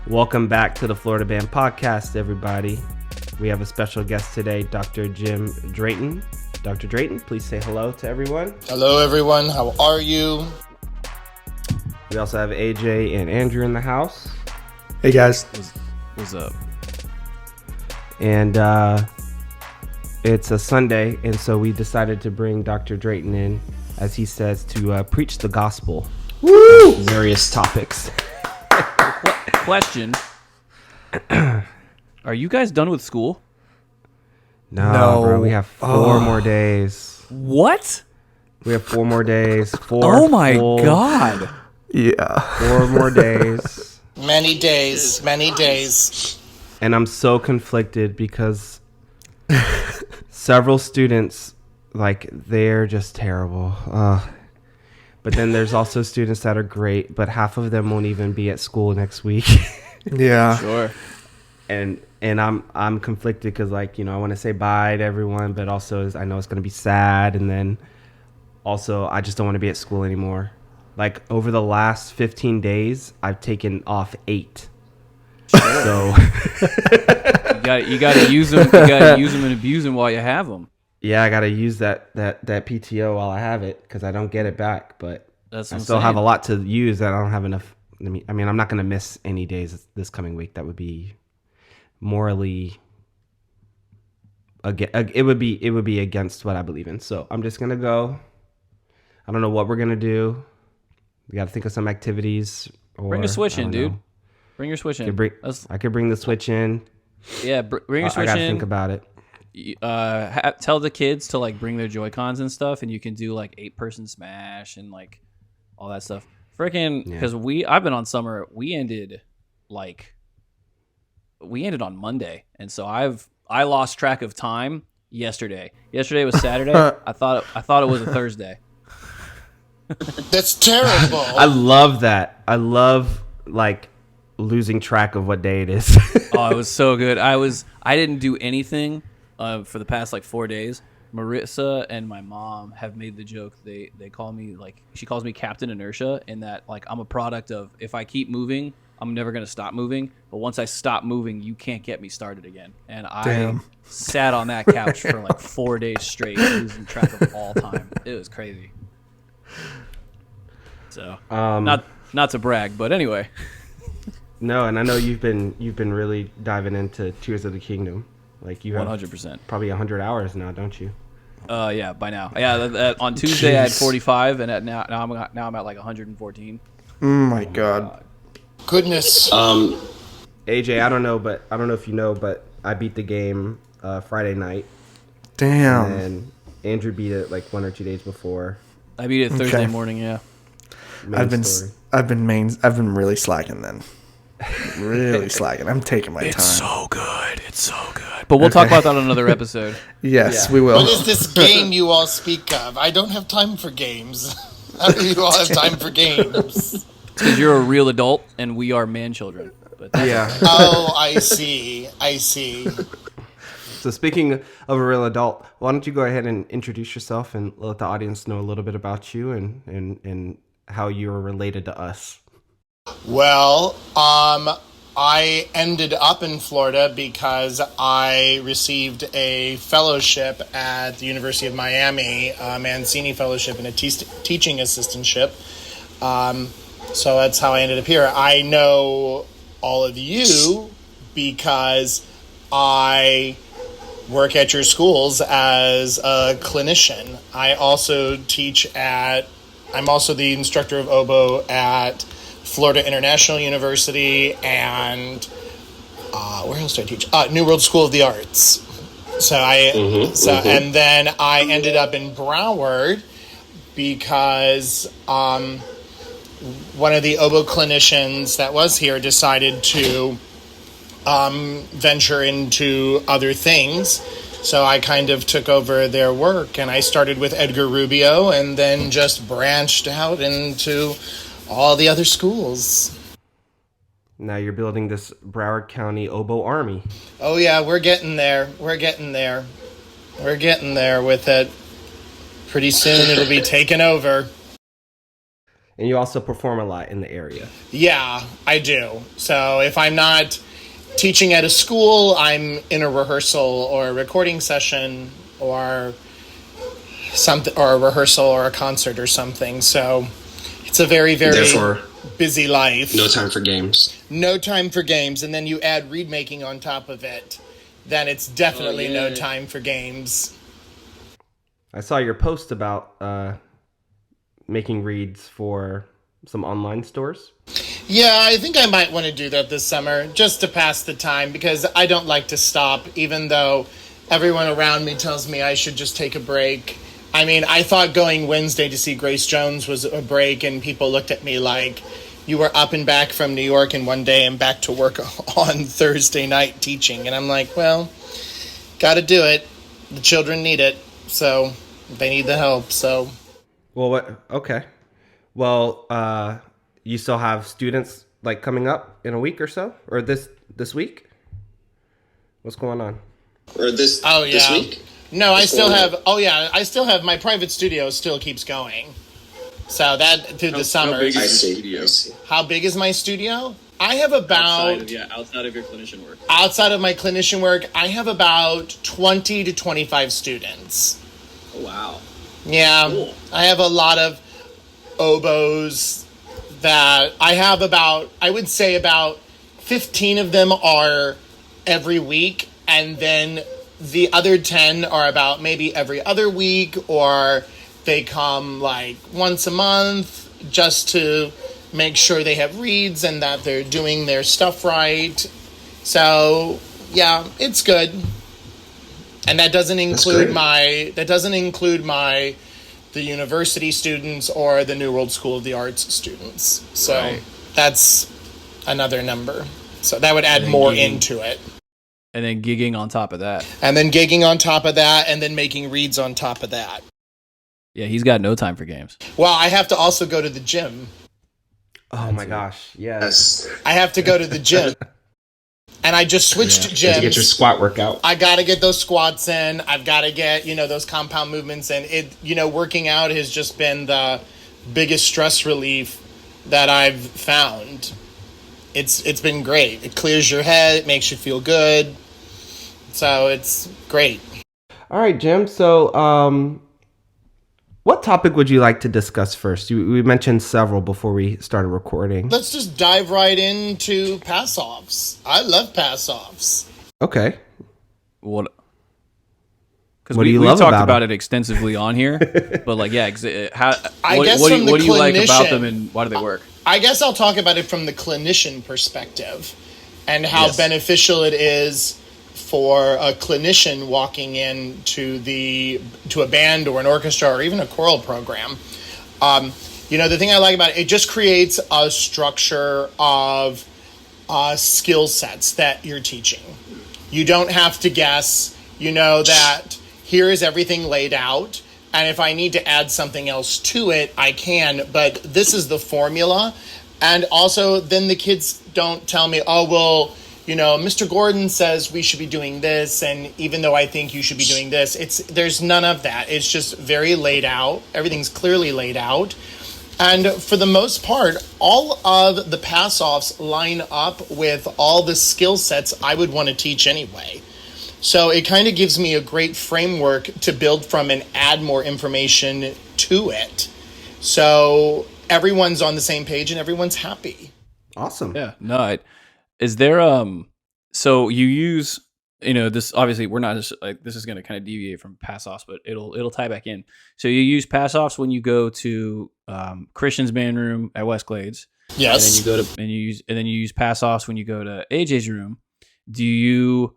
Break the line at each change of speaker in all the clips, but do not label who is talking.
Welcome back to the Florida Band Podcast, everybody. We have a special guest today, Dr. Jim Drayton. Dr. Drayton, please say hello to everyone.
Hello, everyone. How are you?
We also have AJ and Andrew in the house.
Hey, guys.
What's up?
And it's a Sunday, and so we decided to bring Dr. Drayton in, as he says, to preach the gospel.
Woo!
Various topics.
Question. Are you guys done with school?
No, bro. We have four more days.
What?
We have 4 more days.
Oh my God.
Yeah.
4 more days.
Many days.
And I'm so conflicted because several students, they're just terrible. But then there's also students that are great, but half of them won't even be at school next week.
Yeah.
Sure.
And I'm conflicted because I want to say bye to everyone, but also I know it's going to be sad. And then also I just don't want to be at school anymore. Over the last 15 days, I've taken off 8. Sure. So
you got to use them. You got to use them and abuse them while you have them.
yeah, I got to use that PTO while I have it because I don't get it back. But I still have a lot to use that I don't have enough. I mean, I'm not going to miss any days this coming week. That would be morally it would be against what I believe in. So I'm just going to go. I don't know what we're going to do. We got to think of some activities.
Bring a Switch in, dude. Bring your Switch in.
I could bring the Switch in.
Yeah, bring your Switch in.
I got to think about it.
Tell the kids to bring their Joy-Cons and stuff, and you can do 8-person Smash and all that stuff. Freaking, because I've been on summer. We ended on Monday, and so I lost track of time yesterday. Yesterday was Saturday. I thought it was a Thursday.
That's terrible.
I love that. I love losing track of what day it is.
Oh, it was so good. I didn't do anything for the past 4 days. Marissa and my mom have made the joke. They call me she calls me Captain Inertia, in that I'm a product of, if I keep moving, I'm never gonna stop moving. But once I stop moving, you can't get me started again. And I sat on that couch for 4 days straight, losing track of all time. It was crazy. So not to brag, but anyway.
No, and I know you've been really diving into Tears of the Kingdom. You have
100%.
Probably 100 hours now, don't you?
Yeah, by now. Yeah, on Tuesday I had 45, and now I'm at 114.
Oh my God.
Goodness.
AJ, I don't know if you know, but I beat the game Friday night.
Damn.
And Andrew beat it 1 or 2 days before.
I beat it Thursday morning. Yeah.
I've been really slacking then. Really slacking. I'm taking my time.
It's so good. But we'll talk about that on another episode.
Yes, we will.
What is this game you all speak of? I don't have time for games. How do you all have time for games?
Because you're a real adult and we are man children. But
Oh, I see.
So speaking of a real adult, why don't you go ahead and introduce yourself and let the audience know a little bit about you and how you're related to us.
Well, I ended up in Florida because I received a fellowship at the University of Miami, a Mancini Fellowship and a teaching assistantship. So that's how I ended up here. I know all of you because I work at your schools as a clinician. I'm also the instructor of oboe at Florida International University and where else do I teach? New World School of the Arts. And then I ended up in Broward because one of the oboe clinicians that was here decided to venture into other things. So I kind of took over their work, and I started with Edgar Rubio and then just branched out into all the other schools.
Now you're building this Broward County oboe army.
Oh yeah, we're getting there. We're getting there with it. Pretty soon it'll be taken over.
And you also perform a lot in the area.
Yeah, I do. So if I'm not teaching at a school, I'm in a rehearsal or a recording session or something, or a rehearsal or a concert or something. So it's a very, very
Therefore,
busy life.
no time for games.
No time for games. And then you add reed making on top of it. Then it's definitely no time for games.
I saw your post about making reads for some online stores.
Yeah, I think I might want to do that this summer just to pass the time, because I don't like to stop, even though everyone around me tells me I should just take a break. I mean, I thought going Wednesday to see Grace Jones was a break, and people looked at me like, you were up and back from New York in one day and back to work on Thursday night teaching. And I'm like, well, gotta do it. The children need it, so they need the help, so...
Well, what? Okay. Well, you still have students like coming up in a week or so, or this week? What's going on?
Or this week?
No, I still have my private studio still keeps going. So that through the summer.
How big is your studio?
How big is my studio? I have about
outside of your clinician work.
Outside of my clinician work, I have about 20 to 25 students.
Oh, wow.
Yeah,
Cool.
I have a lot of oboes that I have I would say about 15 of them are every week, and then the other 10 are about maybe every other week, or they come like once a month just to make sure they have reads and that they're doing their stuff right. So, yeah, it's good. And that doesn't include the university students or the New World School of the Arts students. So that's another number. So that would add more into it.
And then gigging on top of that.
And then gigging on top of that, and then making reads on top of that.
Yeah, he's got no time for games.
Well, I have to also go to the gym.
Oh my gosh, yes.
I have to go to the gym. And I just switched gyms.
You have to get your squat workout.
I got to get those squats in. I've got to get, those compound movements in. Working out has just been the biggest stress relief that I've found. It's been great. It clears your head. It makes you feel good. So it's great.
All right, Jim. So, what topic would you like to discuss first? We mentioned several before we started recording.
Let's just dive right into pass-offs. I love pass-offs.
Okay.
What? Because
What do you
we
love
talked
about
about
them?
it extensively on here, but like, yeah,
I guess
what
from
do
the
you like about
clinician-
them, and why do they work?
I guess I'll talk about it from the clinician perspective and how beneficial it is for a clinician walking in to a band or an orchestra or even a choral program. The thing I like about it just creates a structure of skill sets that you're teaching. You don't have to guess. You know that here is everything laid out, and if I need to add something else to it, I can, but this is the formula. And also, then the kids don't tell me, oh, well, Mr. Gordon says we should be doing this, and even though I think you should be doing this, there's none of that. It's just very laid out. Everything's clearly laid out. And for the most part, all of the pass-offs line up with all the skill sets I would want to teach anyway. So it kind of gives me a great framework to build from and add more information to it. So everyone's on the same page and everyone's happy.
Awesome.
Yeah. No. Is there so you use this, obviously we're not just like, this is going to kind of deviate from pass offs, but it'll tie back in. So you use pass offs when you go to Christian's band room at West Glades.
Yes.
And then you use pass offs when you go to AJ's room. Do you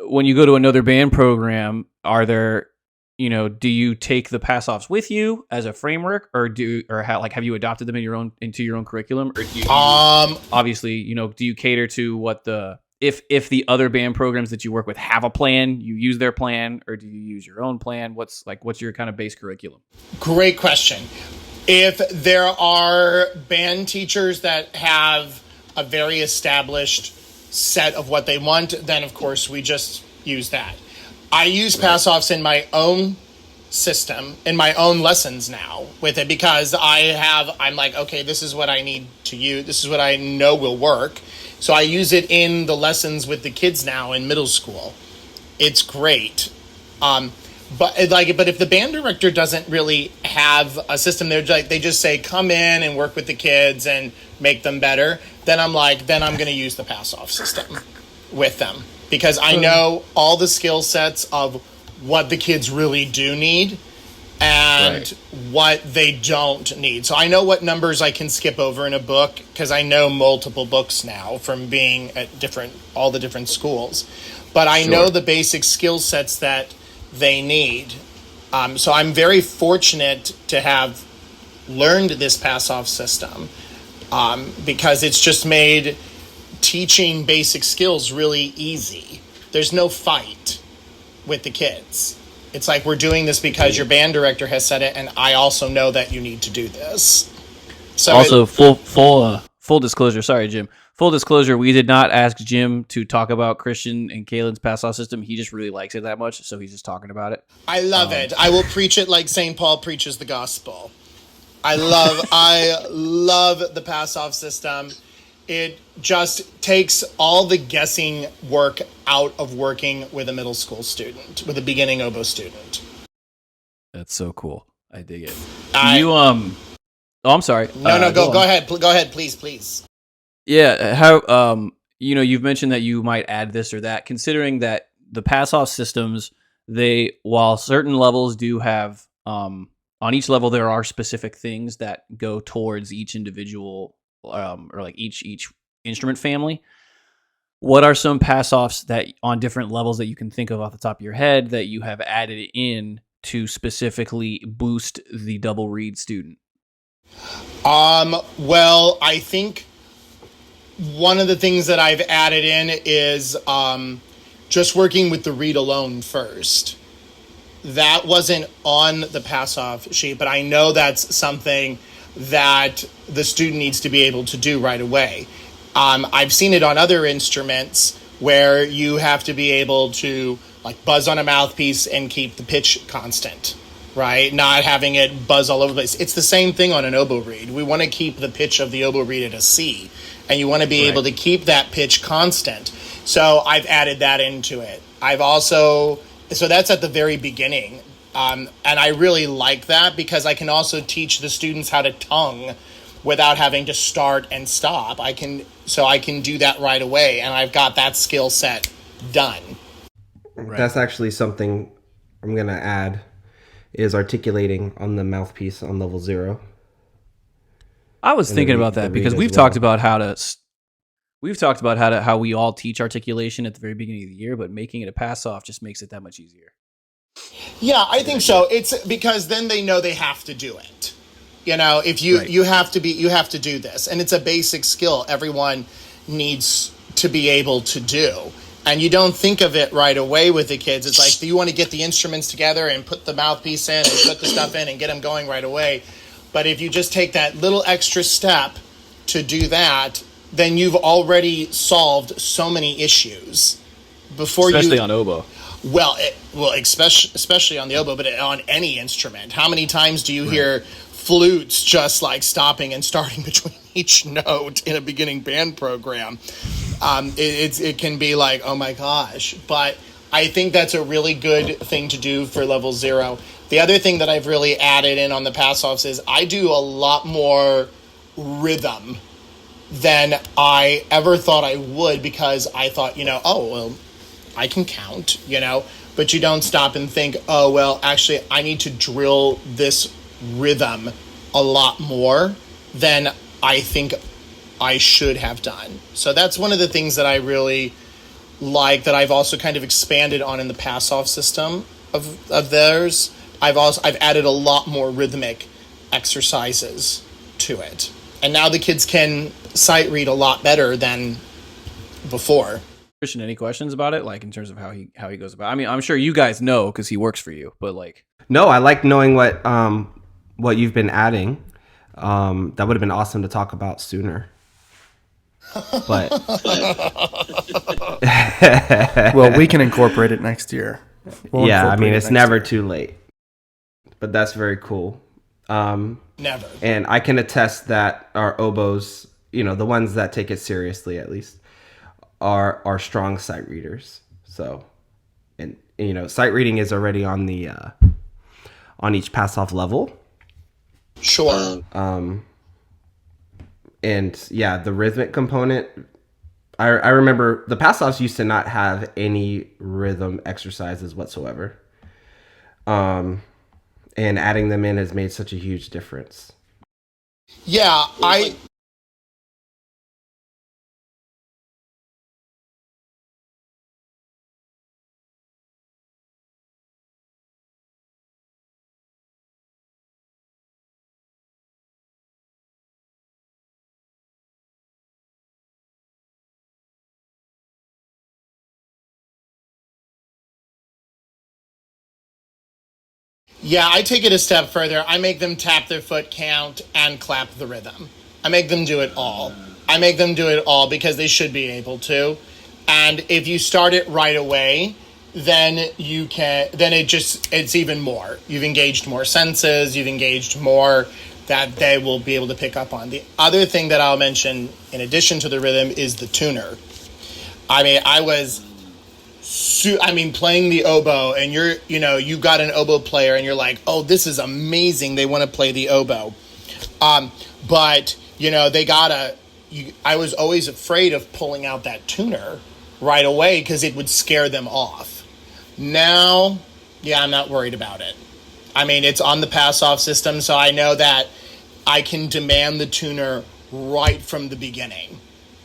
when you go to another band program, do you take the pass offs with you as a framework, or have you adopted them into your own curriculum, or do you obviously do you cater to what if the other band programs that you work with have a plan, you use their plan, or do you use your own plan? What's your kind of base curriculum?
Great question. If there are band teachers that have a very established set of what they want, then of course we just use that. I use pass-offs in my own system in my own lessons now with it, because I'm like, okay, this is what I need to use. This is what I know will work. So I use it in the lessons with the kids now in middle school. It's great. But if the band director doesn't really have a system, they just say, come in and work with the kids and make them better. Then I'm going to use the pass-off system with them, because I know all the skill sets of what the kids really do need and what they don't need. So I know what numbers I can skip over in a book, because I know multiple books now from being at all the different schools. But I know the basic skill sets that they need. So I'm very fortunate to have learned this pass-off system, because it's just made teaching basic skills really easy. There's no fight with the kids. It's like, we're doing this because your band director has said it, and I also know that you need to do this. So
also, full disclosure. Sorry, Jim. Full disclosure, we did not ask Jim to talk about Christian and Kaylin's pass-off system. He just really likes it that much, so he's just talking about it.
I love it. I will preach it like St. Paul preaches the gospel. I love the pass-off system. It just takes all the guessing work out of working with a middle school student, with a beginning oboe student.
That's so cool. I dig it. Oh, I'm sorry.
No, go ahead. Go ahead, please.
Yeah, how you've mentioned that you might add this or that. Considering that the pass-off systems, while certain levels do have on each level there are specific things that go towards each individual or like each instrument family. What are some pass-offs that on different levels that you can think of off the top of your head that you have added in to specifically boost the double reed student?
Well, I think one of the things that I've added in is just working with the read alone first. That wasn't on the pass-off sheet, but I know that's something that the student needs to be able to do right away. I've seen it on other instruments where you have to be able to like buzz on a mouthpiece and keep the pitch constant, right? Not having it buzz all over the place. It's the same thing on an oboe reed. We want to keep the pitch of the oboe reed at a C, and you want to be able to keep that pitch constant. So I've added that into it. So that's at the very beginning. And I really like that, because I can also teach the students how to tongue without having to start and stop. I can do that right away, and I've got that skill set done.
Right. That's actually something I'm going to add, is articulating on the mouthpiece on level 0.
I was thinking about that because we've talked about how we all teach articulation at the very beginning of the year, but making it a pass off just makes it that much easier.
Yeah, I think so. It's because then they know they have to do it. If you have to do this, and it's a basic skill everyone needs to be able to do. And you don't think of it right away with the kids. It's like, you want to get the instruments together and put the mouthpiece in and put the stuff in and get them going right away. But if you just take that little extra step to do that, then you've already solved so many issues
especially on oboe.
Well, especially on the oboe, but on any instrument. How many times do you hear flutes just like stopping and starting between each note in a beginning band program? It can be like, oh my gosh. But I think that's a really good thing to do for level 0. The other thing that I've really added in on the pass-offs is I do a lot more rhythm than I ever thought I would, because I thought, I can count, but you don't stop and think, oh, well, actually, I need to drill this rhythm a lot more than I think I should have done. So that's one of the things that I really like, that I've also kind of expanded on in the pass-off system of theirs. I've added a lot more rhythmic exercises to it. And now the kids can sight read a lot better than before.
Christian, any questions about it? Like in terms of how he goes about it? I mean, I'm sure you guys know because he works for you, but like.
No, I like knowing what you've been adding. That would have been awesome to talk about sooner. But
well, we can incorporate it next year.
I mean, it's never too late. but that's very cool.
Never.
And I can attest that our oboes, you know, the ones that take it seriously at least, are strong sight readers. So, and you know, sight reading is already on the on each pass off level.
Sure.
And yeah, the rhythmic component. I remember the pass offs used to not have any rhythm exercises whatsoever. And adding them in has made such a huge difference.
Yeah, I take it a step further. I make them tap their foot count and clap the rhythm. I make them do it all. Because they should be able to. And if you start it right away, then it's even more. You've engaged more senses, you've engaged more that they will be able to pick up on. The other thing that I'll mention in addition to the rhythm is the tuner. I mean, playing the oboe, and you've got an oboe player, and you're like, oh, this is amazing. They want to play the oboe, but I was always afraid of pulling out that tuner right away because it would scare them off. Now, I'm not worried about it. I mean, it's on the pass-off system, so I know that I can demand the tuner right from the beginning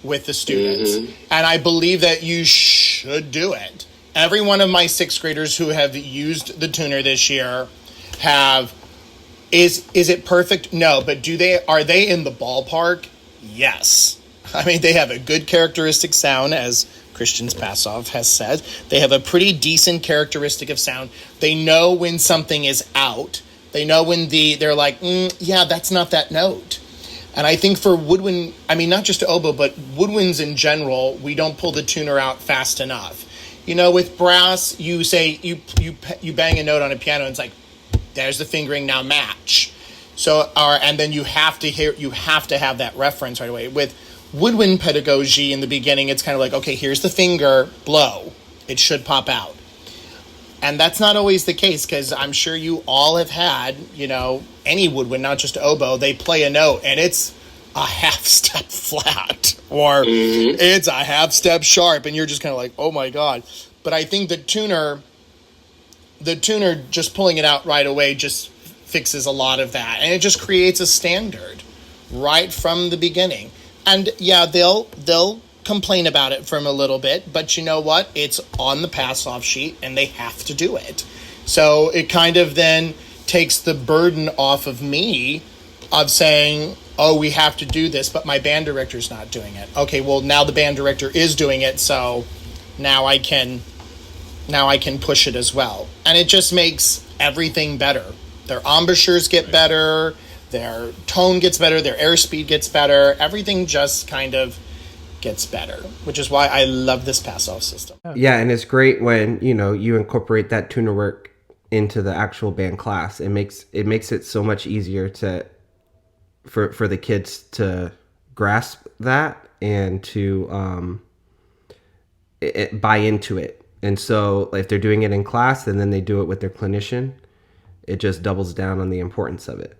with the students. Mm-hmm. And I believe that you should do it. Every one of my sixth graders who have used the tuner this year is it perfect? No, but are they in the ballpark? Yes. I mean, they have a good characteristic sound, as Christian's Passoff has said. They have a pretty decent characteristic of sound. They know when something is out. They know when they're like, that's not that note. And I think for woodwind, I mean, not just oboe, but woodwinds in general, we don't pull the tuner out fast enough. You know, with brass, you say, you bang a note on a piano, and it's like, there's the fingering, now match. So, and then you have to have that reference right away. With woodwind pedagogy in the beginning, it's kind of like, okay, here's the finger, blow. It should pop out. And that's not always the case, because I'm sure you all have had, any woodwind, not just oboe, they play a note and it's a half step flat or it's a half step sharp, and you're just kind of like, oh my God. But I think the tuner just pulling it out right away just fixes a lot of that, and it just creates a standard right from the beginning. And they'll complain about it for a little bit, but you know what? It's on the pass-off sheet, and they have to do it. So it kind of then takes the burden off of me of saying, oh, we have to do this, but my band director's not doing it. Okay, well, now the band director is doing it, so now I can push it as well. And it just makes everything better. Their embouchures get better, their tone gets better, their airspeed gets better, everything just kind of gets better, which is why I love this pass-off system.
Yeah, and it's great when, you incorporate that tuner work into the actual band class. It makes it so much easier for the kids to grasp that and to buy into it. And so if they're doing it in class and then they do it with their clinician, it just doubles down on the importance of it.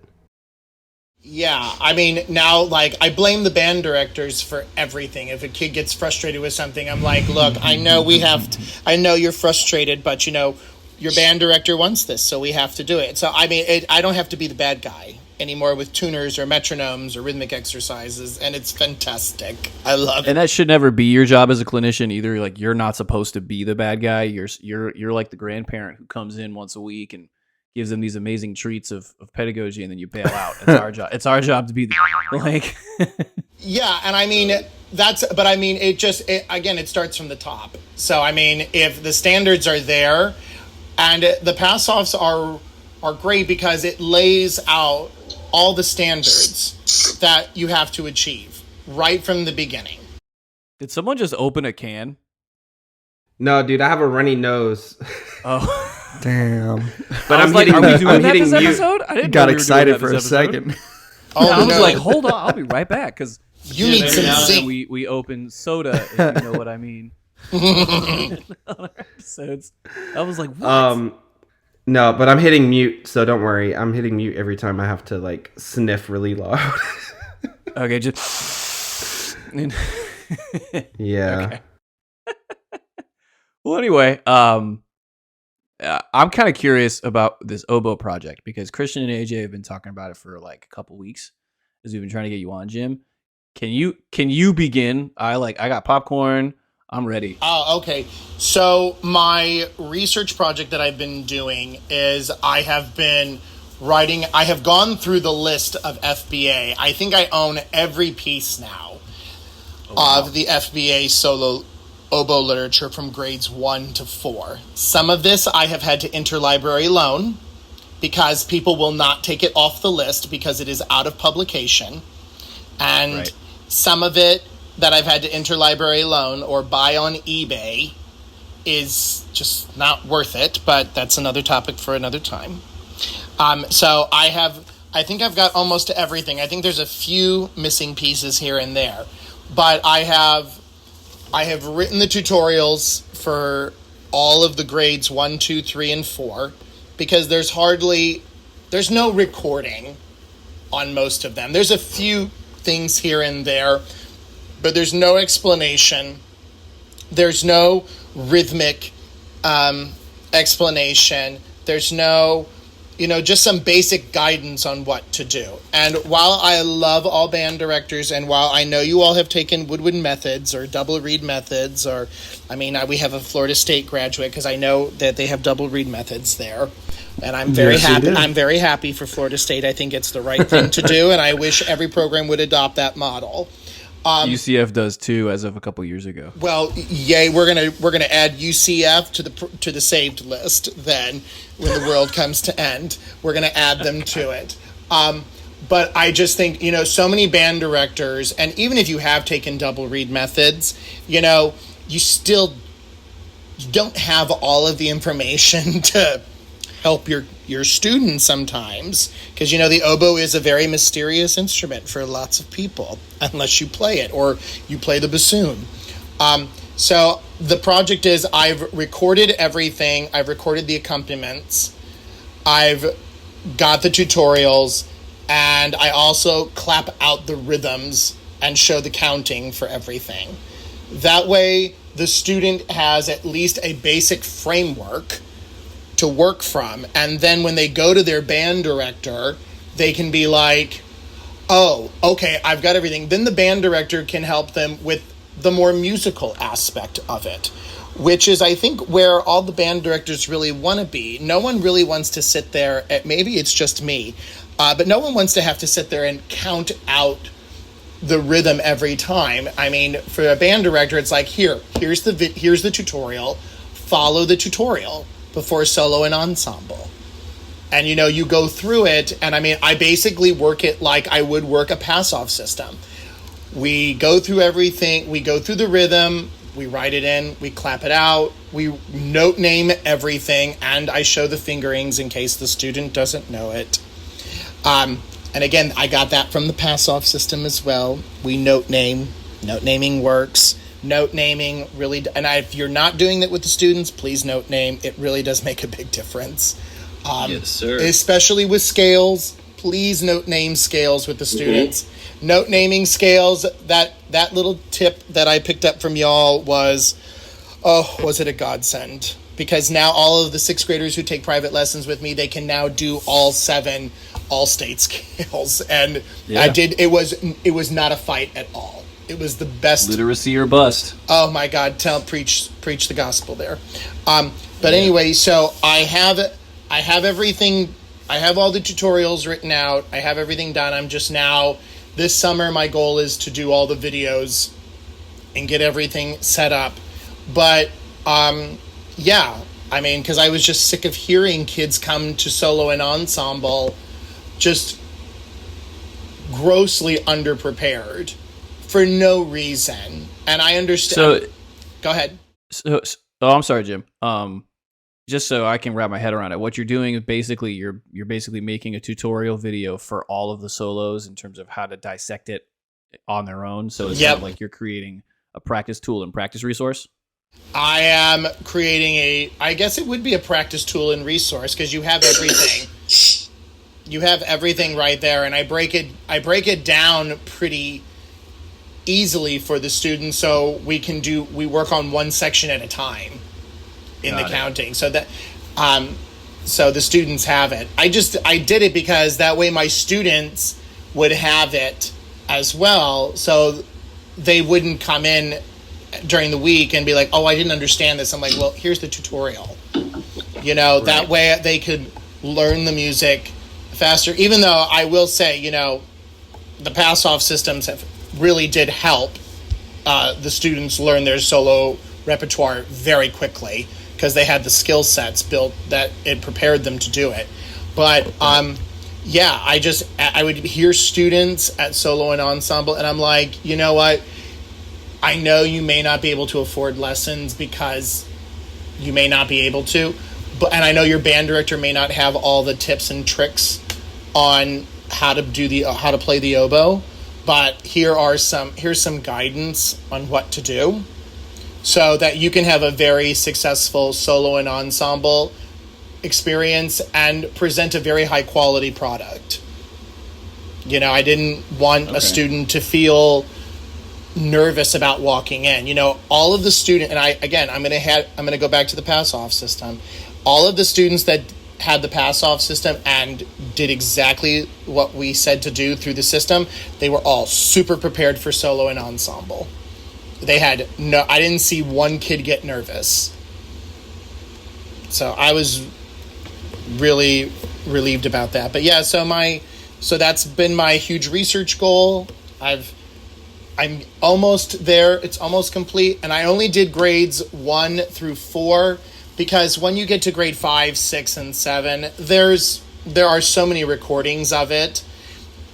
Yeah, I mean, now, I blame the band directors for everything. If a kid gets frustrated with something, I'm like, look, I know you're frustrated, but, your band director wants this, so we have to do it. So, I mean, I don't have to be the bad guy anymore with tuners or metronomes or rhythmic exercises, and it's fantastic. I love it.
And that should never be your job as a clinician either. Like, you're not supposed to be the bad guy. You're like the grandparent who comes in once a week and gives them these amazing treats of pedagogy, and then you bail out. It's our job. It's our job to be the
Yeah, and I mean it starts from the top. So I mean, if the standards are there, and the pass-offs are great because it lays out all the standards that you have to achieve right from the beginning.
Did someone just open a can?
No, dude, I have a runny nose.
Oh.
Damn.
But
I was like, are we doing
I'm
that
hitting
this
mute.
episode? I didn't
Got
know we were doing
excited
that
for a
this episode.
second.
Oh,
I was
no.
like, hold on, I'll be right back because
You need some
now
zinc.
we open soda, if you know what I mean. On our episodes, I was like, what?
No, but I'm hitting mute, so don't worry. I'm hitting mute every time I have to like sniff really loud.
Okay, just
Yeah.
Okay. Well, anyway, I'm kind of curious about this oboe project because Christian and AJ have been talking about it for like a couple weeks as we've been trying to get you on, Jim. Can you begin? I got popcorn. I'm ready.
Oh, okay. So my research project that I've been doing is I have gone through the list of FBA. I think I own every piece now of the FBA solo oboe literature from grades 1 to 4. Some of this I have had to interlibrary loan because people will not take it off the list because it is out of publication. And
Right.
some of it that I've had to interlibrary loan or buy on eBay is just not worth it, but that's another topic for another time. So I think I've got almost everything. I think there's a few missing pieces here and there, but I have written the tutorials for all of the grades 1, 2, 3, and 4 because there's no recording on most of them. There's a few things here and there, but there's no explanation. There's no rhythmic explanation. There's no, just some basic guidance on what to do. And while I love all band directors, and while I know you all have taken Woodward methods or double reed methods, we have a Florida State graduate because I know that they have double reed methods there. And I'm very happy. I'm very happy for Florida State. I think it's the right thing to do, and I wish every program would adopt that model.
UCF does too, as of a couple years ago.
Well, yay! We're gonna add UCF to the saved list. Then, when the world comes to end, we're gonna add them to it. But I just think so many band directors, and even if you have taken double reed methods, you still don't have all of the information to help your students sometimes, because the oboe is a very mysterious instrument for lots of people unless you play it or you play the bassoon. So the project is I've recorded everything. I've recorded the accompaniments. I've got the tutorials, and I also clap out the rhythms and show the counting for everything. That way the student has at least a basic framework to work from, and then when they go to their band director, they can be like, oh, okay, I've got everything. Then the band director can help them with the more musical aspect of it, which is, I think, where all the band directors really want to be. No one really wants to sit there, maybe it's just me, but no one wants to have to sit there and count out the rhythm every time. I mean, for a band director, it's like, here's the tutorial, follow the tutorial before solo and ensemble. And you go through it, and I basically work it like I would work a pass-off system. We go through everything, we go through the rhythm, we write it in, we clap it out, we note name everything, and I show the fingerings in case the student doesn't know it. And again, I got that from the pass-off system as well. We note name. Note naming works. Note naming really, and if you're not doing that with the students, please note name. It really does make a big difference.
Yes, sir.
Especially with scales. Please note name scales with the students. Mm-hmm. Note naming scales. That little tip that I picked up from y'all was it a godsend? Because now all of the 6th graders who take private lessons with me, they can now do all 7 all-state scales, and
yeah.
It was not a fight at all. It was the best.
Literacy or bust.
Oh my God! Preach the gospel there. Anyway, so I have everything. I have all the tutorials written out. I have everything done. I'm just now, this summer, my goal is to do all the videos and get everything set up. But because I was just sick of hearing kids come to solo and ensemble just grossly underprepared for no reason. And I understand.
So,
go ahead.
I'm sorry, Jim. just so I can wrap my head around it, what you're doing is basically you're basically making a tutorial video for all of the solos in terms of how to dissect it on their own. So it's kind of like you're creating a practice tool and practice resource.
I am creating I guess it would be a practice tool and resource, because you have everything. You have everything right there, and I break it down pretty easily for the students, so we work on one section at a time in the counting, so that so the students have it. I did it because that way my students would have it as well, so they wouldn't come in during the week and be like, oh, I didn't understand this. I'm like, well, here's the tutorial. That way they could learn the music faster. Even though I will say, the pass-off systems really did help the students learn their solo repertoire very quickly, because they had the skill sets built that it prepared them to do it. But I would hear students at solo and ensemble, and I'm like, you know what? I know you may not be able to afford lessons because you may not be able to, and I know your band director may not have all the tips and tricks on how to play the oboe, but here's some guidance on what to do, so that you can have a very successful solo and ensemble experience and present a very high quality product. I didn't want a student to feel nervous about walking in. All of the student, and I'm going to go back to the pass-off system. All of the students that had the pass-off system and did exactly what we said to do through the system, they were all super prepared for solo and ensemble. I didn't see one kid get nervous. So I was really relieved about that. But yeah, so that's been my huge research goal. I'm almost there. It's almost complete. And I only did grades 1 through 4, because when you get to grade 5, 6, and 7, there are so many recordings of it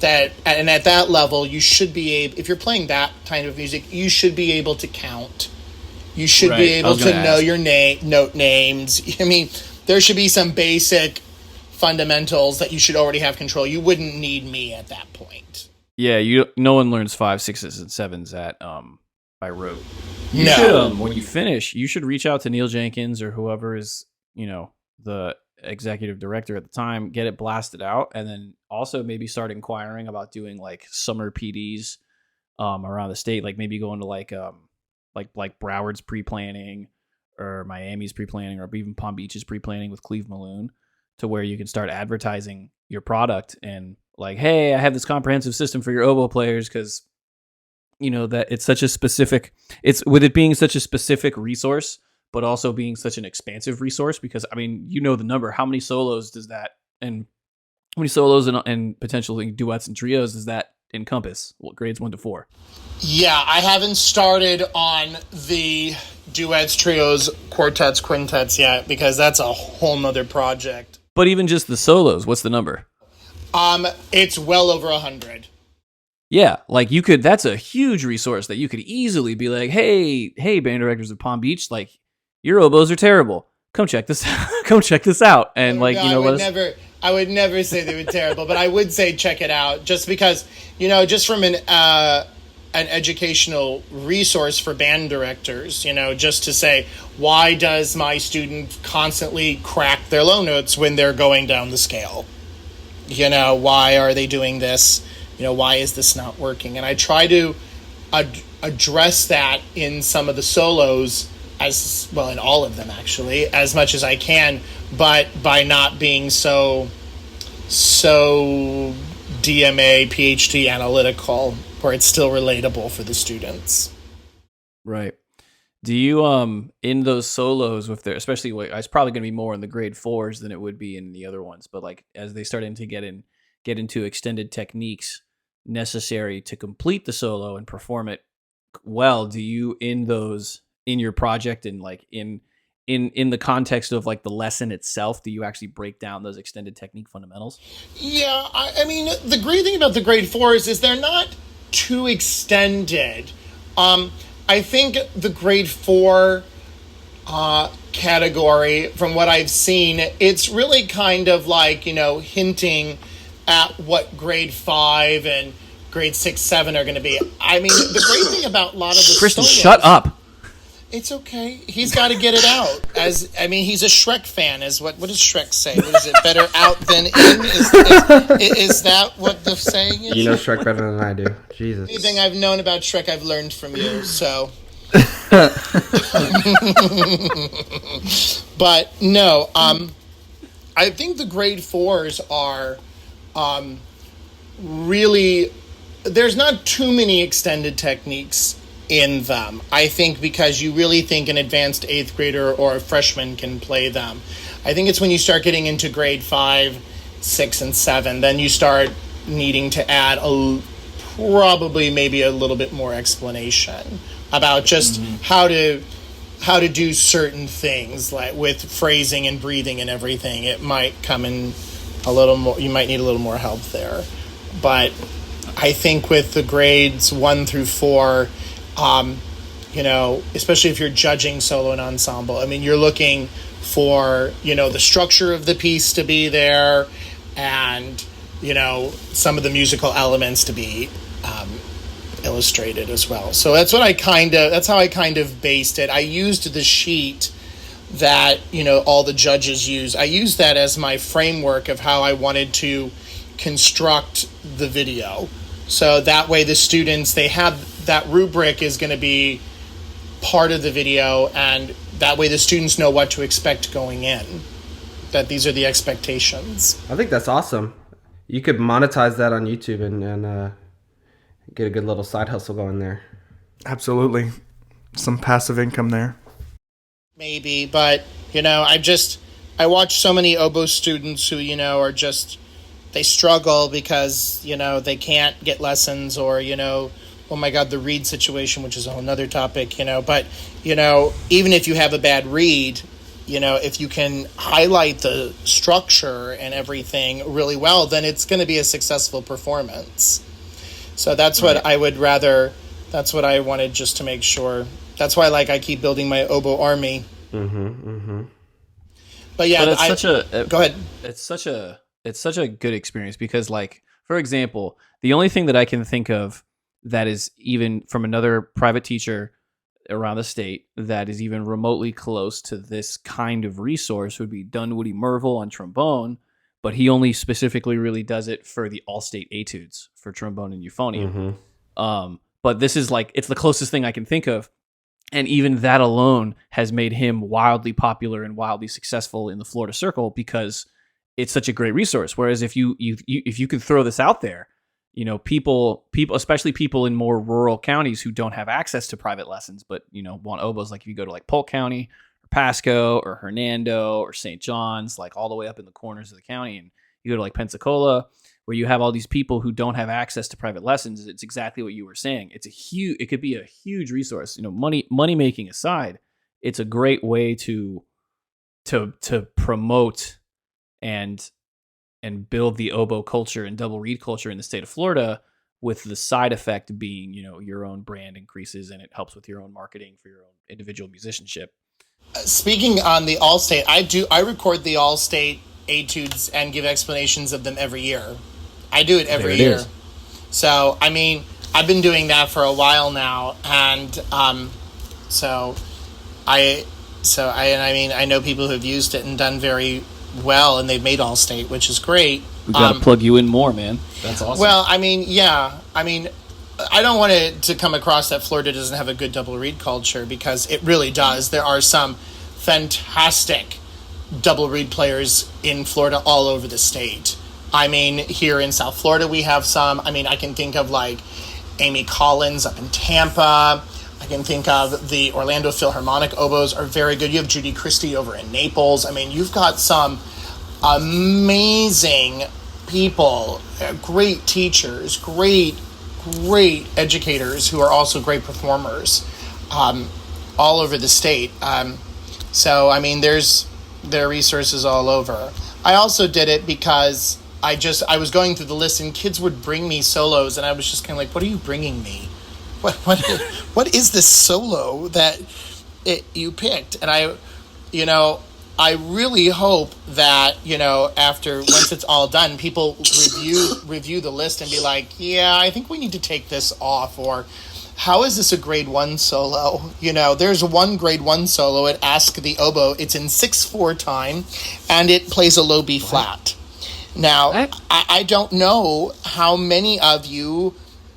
and at that level, you should be able, if you're playing that kind of music, you should be able to count. You should be able to know your note names. I mean, there should be some basic fundamentals that you should already have control. You wouldn't need me at that point.
Yeah, no one learns 5, 6s, and 7s by rote. You
No.
should, when you finish, you should reach out to Neil Jenkins or whoever is, the executive director at the time, get it blasted out, and then also maybe start inquiring about doing like summer PDs around the state, like maybe going to like Broward's pre-planning or Miami's pre-planning or even Palm Beach's pre-planning with Cleve Malone, to where you can start advertising your product and like, hey, I have this comprehensive system for your oboe players, because that it's such a specific, it's with it being such a specific resource, but also being such an expansive resource, because I mean, the number, how many solos does that, and how many solos and potentially duets and trios does that encompass? Well, grades 1 to 4.
Yeah, I haven't started on the duets, trios, quartets, quintets yet, because that's a whole nother project.
But even just the solos, what's the number?
It's well over 100.
Yeah, like that's a huge resource that you could easily be like, hey, band directors of Palm Beach, like, your oboes are terrible. Come check this out. And
I would never say they were terrible, but I would say check it out, just because, just from an educational resource for band directors, just to say, why does my student constantly crack their low notes when they're going down the scale? Why are they doing this? Why is this not working? And I try to address that in some of the solos, as well, in all of them actually, as much as I can, but by not being so DMA, PhD analytical, where it's still relatable for the students.
Right. Do you in those solos with their, especially it's probably going to be more in the grade 4s than it would be in the other ones, but like as they start to get into extended techniques necessary to complete the solo and perform it well, do you in your project and like in the context of like the lesson itself, do you actually break down those extended technique fundamentals?
Yeah, I mean, the great thing about the grade 4s is they're not too extended. I think the grade 4 category from what I've seen. It's really kind of like, hinting at what grade 5 and grade 6, 7 are going to be. I mean, the great thing about a lot of the
Kristen,
solos,
shut up.
It's okay. He's got to get it out. He's a Shrek fan. What does Shrek say? What is it? Better out than in? Is that what the saying is?
You know Shrek better than I do. Jesus.
Anything I've known about Shrek, I've learned from you. So, but no. I think the grade 4s are really. There's not too many extended techniques in them. I think because you really think an advanced 8th grader or a freshman can play them. I think it's when you start getting into grade 5, 6, and 7, then you start needing to add probably maybe a little bit more explanation about just how to do certain things, like with phrasing and breathing and everything. It might come in a little more, you might need a little more help there. But I think with the grades 1 through 4, especially if you're judging solo and ensemble, I mean, you're looking for, the structure of the piece to be there and, some of the musical elements to be illustrated as well. So that's how I kind of based it. I used the sheet that, all the judges use. I used that as my framework of how I wanted to construct the video. So that way the students, they have that rubric is going to be part of the video, and that way the students know what to expect going in, that these are the expectations.
I think that's awesome. You could monetize that on YouTube and get a good little side hustle going there.
Absolutely. Some passive income there.
Maybe, but, I watch so many oboe students who, are just, they struggle because, they can't get lessons or, oh my God, the read situation, which is a whole nother topic, but, even if you have a bad read, if you can highlight the structure and everything really well, then it's going to be a successful performance. So that's what I would rather, that's what I wanted just to make sure. That's why, I keep building my oboe army. But yeah, go ahead.
It's such a good experience because, for example, the only thing that I can think of that is even from another private teacher around the state that is even remotely close to this kind of resource would be Dunwoody Merville on trombone, but he only specifically really does it for the all-state etudes for trombone and euphonium. But this is it's the closest thing I can think of. And even that alone has made him wildly popular and wildly successful in the Florida circle because it's such a great resource. Whereas if you could throw this out there, people, especially people in more rural counties who don't have access to private lessons, but, want oboes, if you go to Polk County or Pasco or Hernando or St. John's, all the way up in the corners of the county, and you go to Pensacola, where you have all these people who don't have access to private lessons, it's exactly what you were saying. It could be a huge resource. Money making aside, it's a great way to promote and build the oboe culture and double reed culture in the state of Florida, with the side effect being, your own brand increases and it helps with your own marketing for your own individual musicianship.
Speaking on the All-State, I record the All-State etudes and give explanations of them every year. I do it every year. So, I've been doing that for a while now, and I know people who have used it and done very well, and they've made All-State, which is great.
We got to plug you in more, man. That's awesome.
Well, I don't want it to come across that Florida doesn't have a good double reed culture, because it really does. There are some fantastic double reed players in Florida all over the state. Here in South Florida, we have some. I can think of Amy Collins up in Tampa. I can think of the Orlando Philharmonic oboes are very good. You have Judy Christie over in Naples. You've got some amazing people, great teachers, great educators who are also great performers all over the state. There are resources all over. I also did it because I was going through the list, and kids would bring me solos, and I was just kind of what are you bringing me? What is this solo that you picked. And I really hope that, after once it's all done, people review the list and be like, yeah, I think we need to take this off, or how is this a grade 1 solo? There's one grade 1 solo at Ask the Oboe. It's in 6/4 time, and it plays a low B flat. Now, I don't know how many of you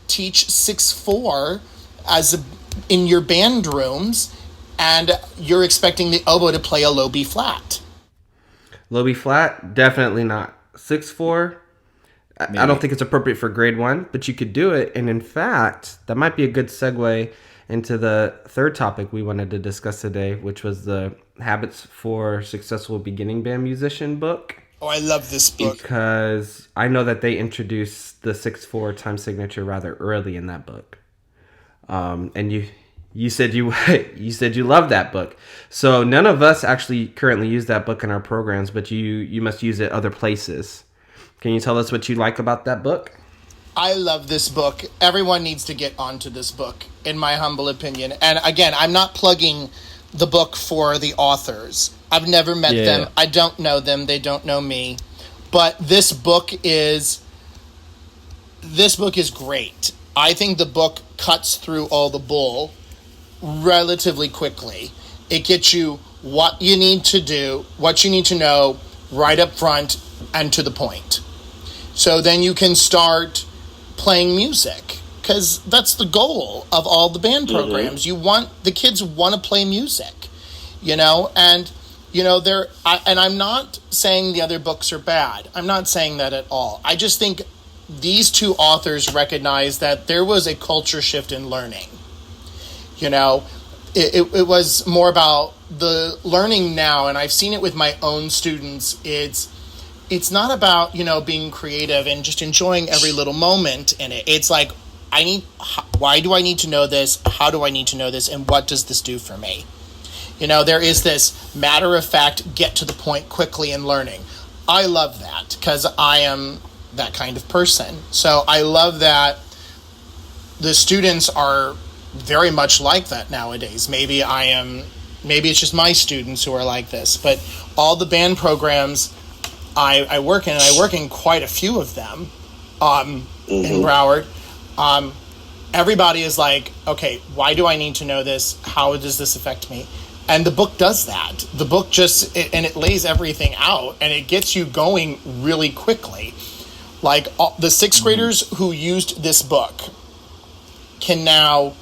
teach 6/4 in your band rooms, and you're expecting the oboe to play a low B flat.
Low B flat? Definitely not. 6/4? I don't think it's appropriate for grade 1, but you could do it. And in fact, that might be a good segue into the third topic we wanted to discuss today, which was the Habits for Successful Beginning Band Musician book.
Oh, I love this book.
Because I know that they introduced the 6/4 time signature rather early in that book. And you said you love that book. So none of us actually currently use that book in our programs, but you must use it other places. Can you tell us what you like about that book?
I love this book. Everyone needs to get onto this book, in my humble opinion. And again, I'm not plugging the book for the authors. I've never met them. I don't know them. They don't know me. But this book is great. I think the book cuts through all the bull relatively quickly. It gets you what you need to do, what you need to know right up front and to the point. So then you can start playing music, because that's the goal of all the band programs. The kids want to play music, and and I'm not saying the other books are bad. I'm not saying that at all. I just think these two authors recognize that there was a culture shift in learning. It was more about the learning now, and I've seen it with my own students. It's not about, being creative and just enjoying every little moment in it. It's like, why do I need to know this? How do I need to know this? And what does this do for me? There is this matter of fact, get to the point quickly in learning. I love that because I am that kind of person. So I love that the students are very much like that nowadays. Maybe it's just my students who are like this, but all the band programs I work in, and I work in quite a few of them in Broward. Everybody is like, okay, why do I need to know this? How does this affect me? And the book does that. The book it lays everything out, and it gets you going really quickly. Like the 6th graders who used this book can now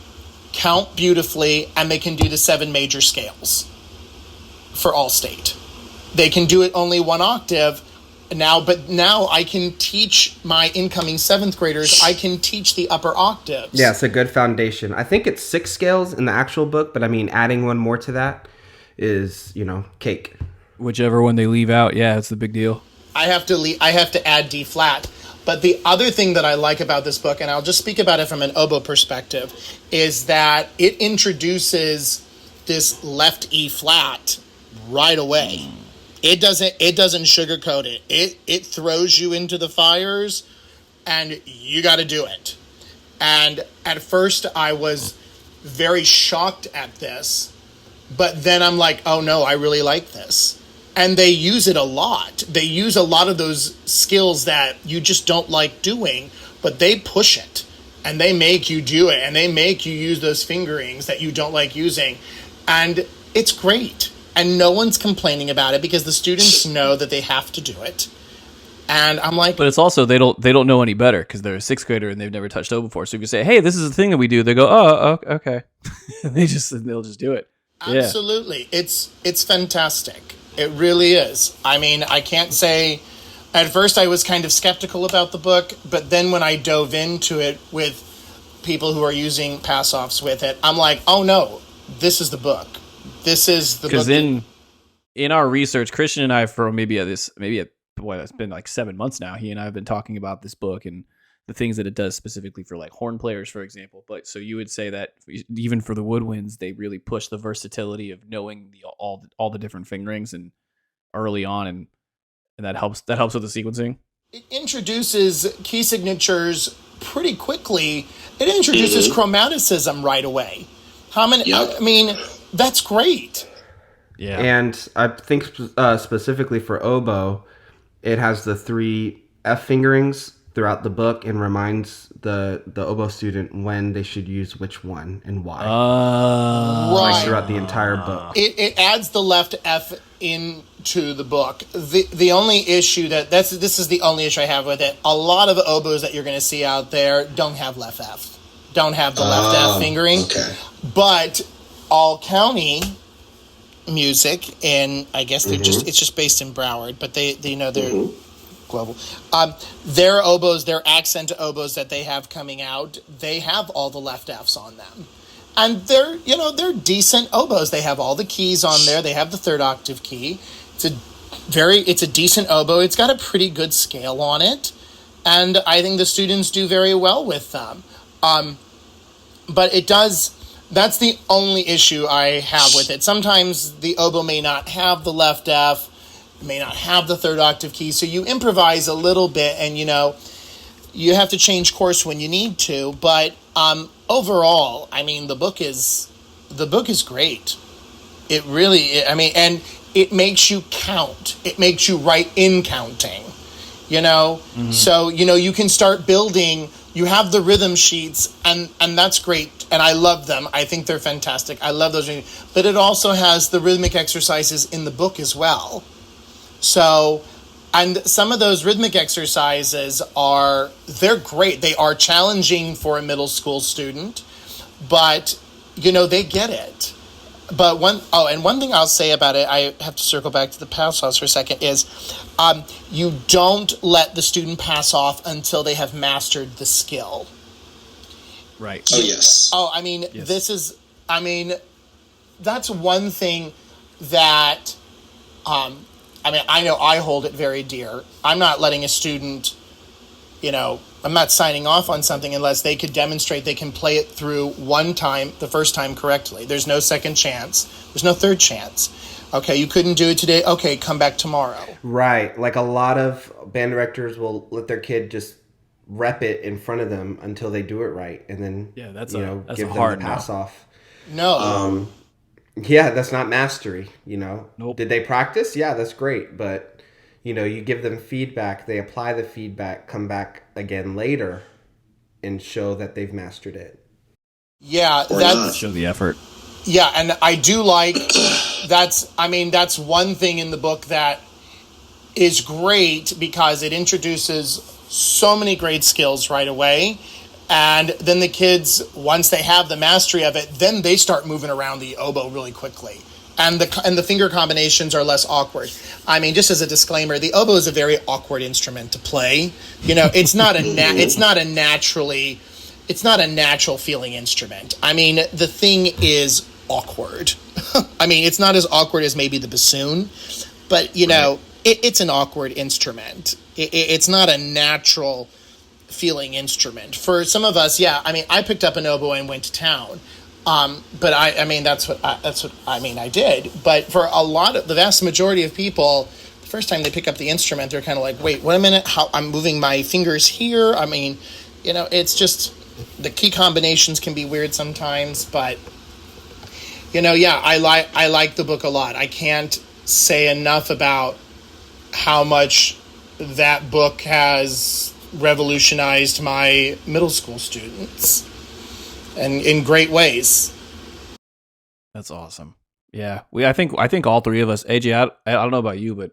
count beautifully, and they can do the 7 major scales for all state. They can do it only 1 octave now, but now I can teach my incoming 7th graders, I can teach the upper octaves.
Yeah, it's a good foundation. I think it's 6 scales in the actual book, but I mean, adding one more to that is, cake.
Whichever one they leave out, it's the big deal.
I have to add D flat. But the other thing that I like about this book, and I'll just speak about it from an oboe perspective, is that it introduces this left E flat right away. It doesn't sugarcoat it. It throws you into the fires, and you got to do it. And at first I was very shocked at this, but then I'm like, oh no, I really like this. And they use it a lot. They use a lot of those skills that you just don't like doing, but they push it, and they make you do it, and they make you use those fingerings that you don't like using. And it's great. And no one's complaining about it because the students know that they have to do it. And I'm like,
but it's also they don't know any better because they're a 6th grader and they've never touched oboe before. So if you say, "Hey, this is the thing that we do," they go, "Oh, okay," they'll just do it.
Absolutely, it's fantastic. It really is. I mean, I can't say. At first, I was kind of skeptical about the book, but then when I dove into it with people who are using pass-offs with it, I'm like, oh no, this is the book. This is the book.
Because in our research, Christian and I, for it's been like 7 months now, he and I have been talking about this book and the things that it does specifically for like horn players, for example. But so you would say that even for the woodwinds, they really push the versatility of knowing all the different fingerings and early on, and that helps with the sequencing.
It introduces key signatures pretty quickly. It introduces chromaticism right away. How many? Yep. I mean, That's great.
Yeah.
And I think specifically for oboe, it has the 3 F fingerings throughout the book and reminds the oboe student when they should use which one and why.
Right.
Throughout the entire book.
It adds the left F into the book. The only issue this is the only issue I have with it. A lot of oboes that you're going to see out there don't have left F, don't have the left F fingering.
Okay.
But all county music, and I guess they're it's just based in Broward, but they're global. Their oboes, their accent oboes that they have coming out, they have all the left Fs on them. And they're decent oboes. They have all the keys on there. They have the 3rd octave key. It's a decent oboe. It's got a pretty good scale on it. And I think the students do very well with them. But that's the only issue I have with it. Sometimes the oboe may not have the left F, may not have the 3rd octave key, so you improvise a little bit, and you have to change course when you need to. But overall, I mean, the book is great. It really, and it makes you count. It makes you write in counting. So you can start building. You have the rhythm sheets, and that's great, and I love them. I think they're fantastic. I love those. But it also has the rhythmic exercises in the book as well. So, and some of those rhythmic exercises they're great. They are challenging for a middle school student, but, they get it. But one thing I'll say about it, I have to circle back to the pass offs for a second, is you don't let the student pass off until they have mastered the skill.
Right.
Oh, yes.
Yes. That's one thing that, I know I hold it very dear. I'm not letting a student, I'm not signing off on something unless they could demonstrate they can play it through one time, the first time correctly. There's no second chance. There's no third chance. Okay, you couldn't do it today. Okay, come back tomorrow.
Right. Like a lot of band directors will let their kid just rep it in front of them until they do it right, and then
that's
give
a
them
hard
the pass off.
No.
Yeah, that's not mastery.
Nope.
Did they practice? Yeah, that's great, but you give them feedback, they apply the feedback, come back again later and show that they've mastered it.
Yeah,
that's
show the effort.
Yeah, and I do like that's one thing in the book that is great because it introduces so many great skills right away. And then the kids, once they have the mastery of it, then they start moving around the oboe really quickly. And the finger combinations are less awkward. Just as a disclaimer, the oboe is a very awkward instrument to play. It's not a natural feeling instrument. The thing is awkward. It's not as awkward as maybe the bassoon, but it's an awkward instrument. It's not a natural feeling instrument. For some of us, I picked up an oboe and went to town. But that's what I did. But for the vast majority of people, the first time they pick up the instrument, they're kind of like, wait a minute, how I'm moving my fingers here. It's just the key combinations can be weird sometimes, but I like the book a lot. I can't say enough about how much that book has revolutionized my middle school students. And in great ways.
That's awesome. Yeah, I think all 3 of us, AJ, I don't know about you, but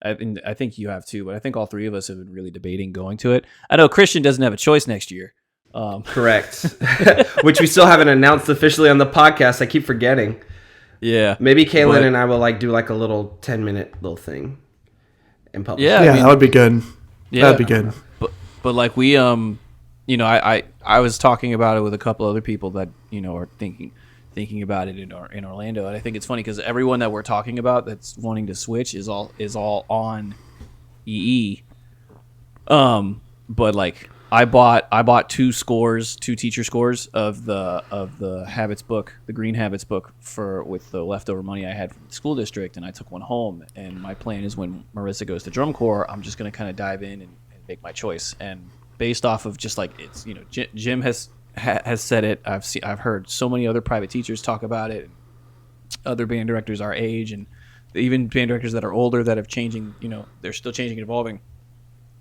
I think you have too. But I think all 3 of us have been really debating going to it. I know Christian doesn't have a choice next year.
Correct, which we still haven't announced officially on the podcast. I keep forgetting.
Yeah,
maybe Kaylin and I will do a little 10-minute little thing and publish.
Yeah, that would be good. Yeah, that'd be good.
But we I was talking about it with a couple other people that are thinking about it in Orlando, and I think it's funny because everyone that we're talking about that's wanting to switch is all on EE. But I bought 2 teacher scores of the habits book, the Green Habits book with the leftover money I had from the school district, and I took one home. And my plan is when Marissa goes to drum corps, I'm just going to kind of dive in and make my choice. And based off of just it's Jim has said it. I've heard so many other private teachers talk about it. other band directors our age, and even band directors that are older that have changing. They're still changing and evolving.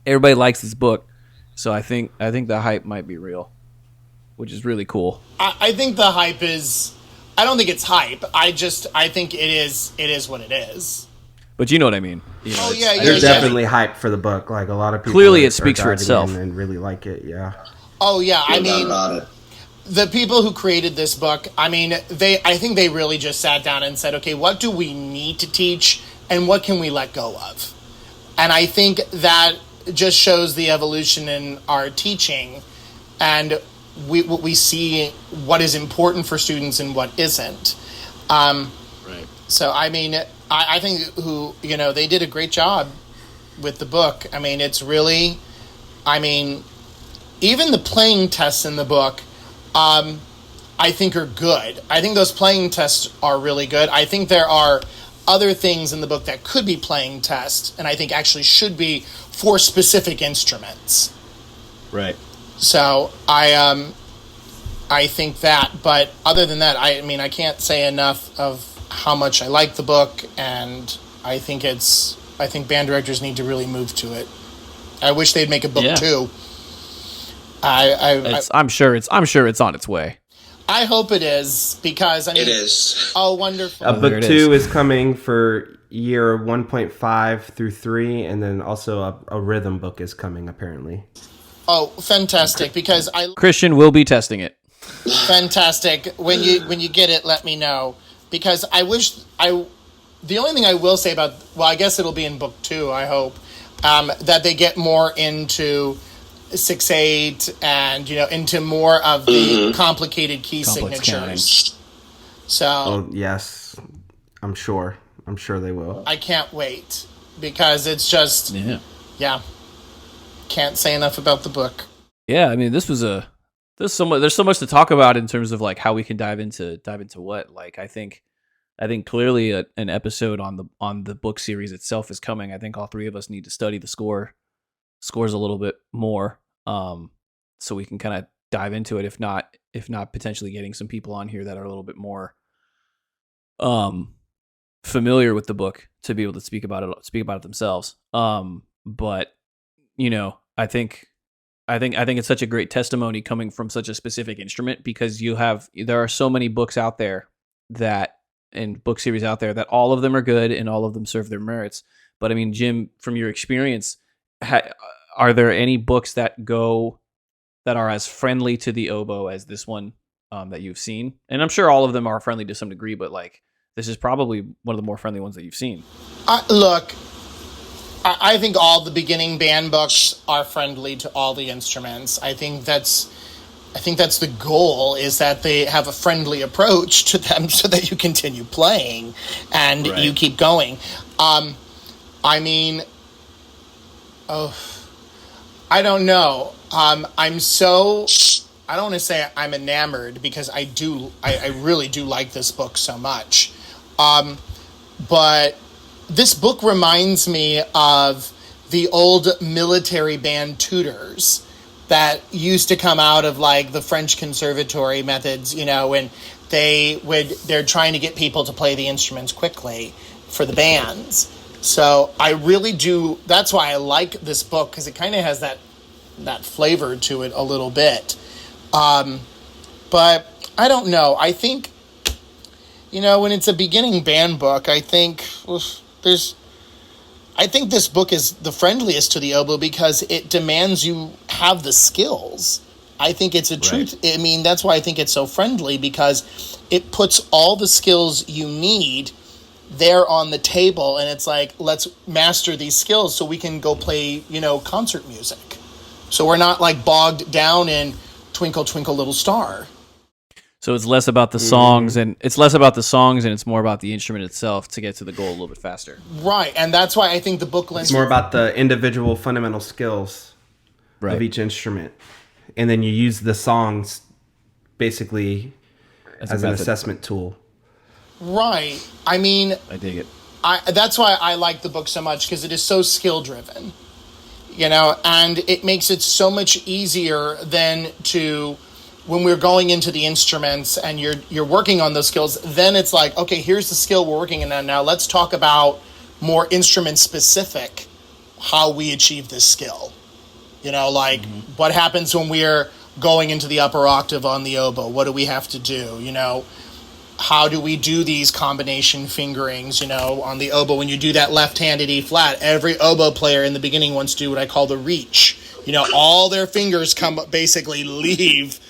Everybody likes this book, so I think the hype might be real, which is really cool.
I think the hype is. I don't think it's hype. I think it is what it is.
But you know what I mean.
There's definitely hype for the book. Like a lot of people.
Clearly, it speaks for itself
and really like it. Yeah.
Oh yeah, I mean,
about it.
the people who created this book. I mean, I think they really just sat down and said, okay, what do we need to teach, and what can we let go of? And I think that just shows the evolution in our teaching, and we see what is important for students and what isn't.
Right.
So I mean, I think they did a great job with the book. I mean, it's really, even the playing tests in the book, I think are good. I think those playing tests are really good. I think there are other things in the book that could be playing tests, and I think actually should be for specific instruments.
Right.
So I think that, but other than that, I can't say enough of how much I like the book, and I think band directors need to really move to it. I wish they'd make a book too.
I'm sure it's on its way.
I hope it is, because
it is.
Oh, wonderful!
Book 2 is coming for year 1.5 through 3, and then also a rhythm book is coming apparently.
Oh, fantastic! Because
Christian will be testing it.
Fantastic. When you get it, let me know, because the only thing I will say about, I guess it'll be in book 2, I hope, that they get more into 6/8 and into more of the complicated key
Complex
signatures. So
yes, I'm sure they will.
I can't wait, because it's just can't say enough about the book.
Yeah, I mean, there's so much to talk about in terms of like how we can dive into what. Like I think clearly an episode on the book series itself is coming. I think all three of us need to study the scores a little bit more, so we can kind of dive into it. If not potentially getting some people on here that are a little bit more familiar with the book to be able to speak about it themselves. But I think it's such a great testimony coming from such a specific instrument, because there are so many books out there and book series out there that all of them are good and all of them serve their merits. But I mean, Jim, from your experience, are there any books that are as friendly to the oboe as this one that you've seen? And I'm sure all of them are friendly to some degree, but like this is probably one of the more friendly ones that you've seen.
Look, I think all the beginning band books are friendly to all the instruments. I think that's the goal, is that they have a friendly approach to them so that you continue playing and you keep going. I don't know. I don't want to say I'm enamored, because I really do like this book so much. But this book reminds me of the old military band tutors that used to come out of like the French conservatory methods, when they're trying to get people to play the instruments quickly for the bands. So I really do. That's why I like this book, because it kind of has that flavor to it a little bit. But I don't know. I think, when it's a beginning band book, I think this book is the friendliest to the oboe, because it demands you have the skills. I think it's a truth. I mean, that's why I think it's so friendly, because it puts all the skills you need there on the table, and it's like, let's master these skills so we can go play, concert music. So we're not like bogged down in Twinkle Twinkle Little Star.
So it's less about the songs, and it's more about the instrument itself to get to the goal a little bit faster.
Right, and that's why I think the book lends.
It's more about the individual fundamental skills of each instrument, and then you use the songs basically as an assessment tool.
Right. I mean,
I dig it.
That's why I like the book so much, because it is so skill driven, and it makes it so much easier than to when we're going into the instruments and you're working on those skills, then it's like, okay, here's the skill we're working on now. Let's talk about more instrument specific how we achieve this skill. Like what happens when we're going into the upper octave on the oboe? What do we have to do? How do we do these combination fingerings, on the oboe? When you do that left-handed E flat, every oboe player in the beginning wants to do what I call the reach. All their fingers basically leave